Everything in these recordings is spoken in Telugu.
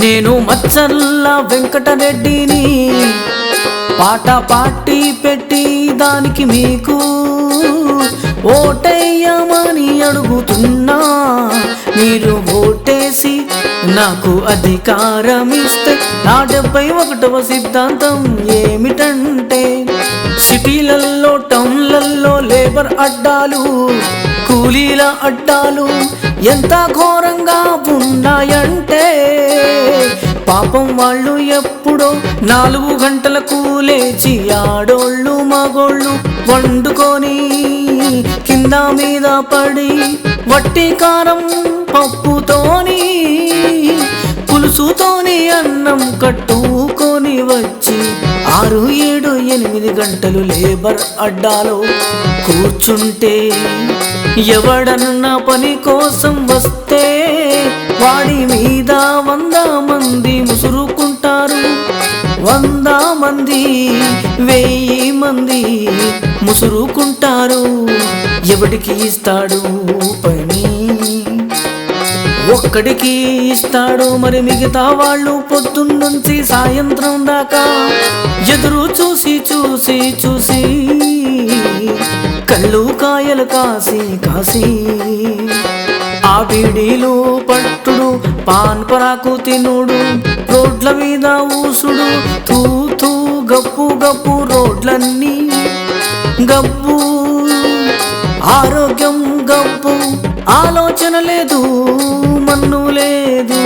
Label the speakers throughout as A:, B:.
A: నేను మచ్చర్ల వెంకటరెడ్డిని, పాట పాటి పెట్టి దానికి మీకు ఓటేయమని అడుగుతున్నా. మీరు ఓటేసి నాకు అధికారం ఇస్తే నా 71వ సిద్ధాంతం ఏమిటంటే, సిటీలల్లో టౌన్లల్లో లేబర్ అడ్డాలు, కూలీల అడ్డాలు ఎంత ఘోరంగా ఉన్నాయంటే, పాపం వాళ్ళు ఎప్పుడో 4 గంటలకు లేచి ఆడోళ్ళు మగోళ్ళు వండుకొని కింద మీద పడి వట్టి కారం పప్పుతోని పులుసుతోని అన్నం కట్టుకొని వచ్చి 6, 7, 8 గంటలు లేబర్ అడ్డాలో కూర్చుంటే, ఎవడన్నా పని కోసం వస్తే వాడి మీద 100 మంది ముసురుకుంటారు. 100 మంది 1000 మంది ముసురుకుంటారు. ఎవడికి ఇస్తాడు పని? ఒక్కడికి ఇస్తాడు. మరి మిగతా వాళ్ళు పొద్దున్నుంచి సాయంత్రం దాకా ఎదురు చూసి చూసి చూసి కళ్ళు కాయలు కాసి కాసి ఆ బీడీలు పట్టుడు, పాన్ పరాకు తినుడు, రోడ్ల మీద ఊసుడు, తూ తూ గప్పు గప్పు రోడ్లన్నీ గబ్బు, ఆరోగ్యం గబ్బు, ఆలోచన లేదు, మన్ను లేదు,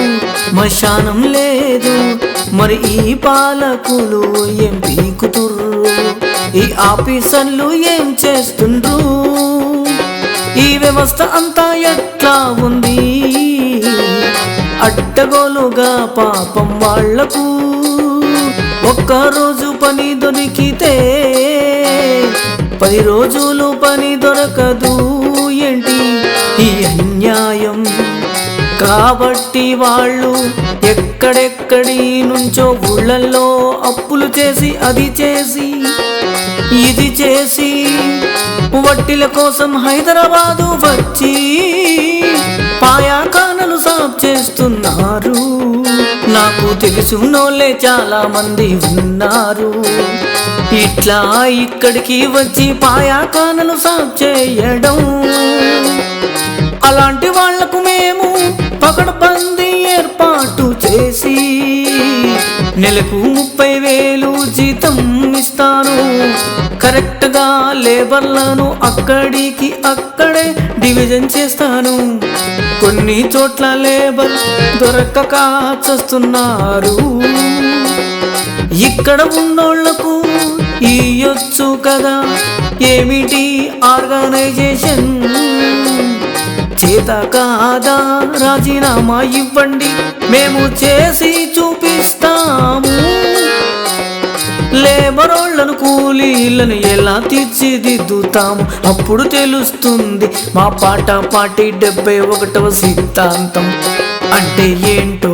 A: మశానం లేదు. మరి ఈ పాలకులు ఏం పీకుతుర్రు? ఈ ఆఫీసర్లు ఏం చేస్తుండ్రు? ఈ వ్యవస్థ అంతా ఎట్లా ఉంది? అడ్డగోలుగా పాపం వాళ్లకు ఒక్కరోజు పని దొరికితే 10 రోజులు పని దొరకదు. ఏంటి ఈ అన్యాయం? కాబట్టి వాళ్ళు ఎక్కడెక్కడి నుంచో ఊళ్ళల్లో అప్పులు చేసి అది చేసి ఇది చేసి వడ్డీల కోసం హైదరాబాదు వచ్చి పాయాకానలు సాఫ్ చేస్తున్నారు. నాకు తెలిసినోళ్ళే చాలా మంది ఉన్నారు ఇట్లా ఇక్కడికి వచ్చి పాయాకానలు సాఫ్ చేయడం. అలాంటి వాళ్లకు మేము పకడ్బందీ ఏర్పాటు చేసి నెలకు 30,000 జీతం ఇస్తాను. కరెక్ట్ గా లేబర్లను అక్కడికి అక్కడే డివిజన్ చేస్తాను. కొన్ని చోట్ల లేబర్ దొరకక చస్తున్నారు. ఇక్కడ ఉన్నోళ్లకు ఇయ్యొచ్చు కదా. ఏమిటి ఆర్గనైజేషన్? చేత కాదా రాజీనామా ఇవ్వండి, మేము చేసి చూపిస్తాము. లేబరోళ్లను కూలీలను ఎలా తీర్చిదిద్దుతాము? అప్పుడు తెలుస్తుంది మా పాట పాటి 71వ సిద్ధాంతం అంటే ఏంటో.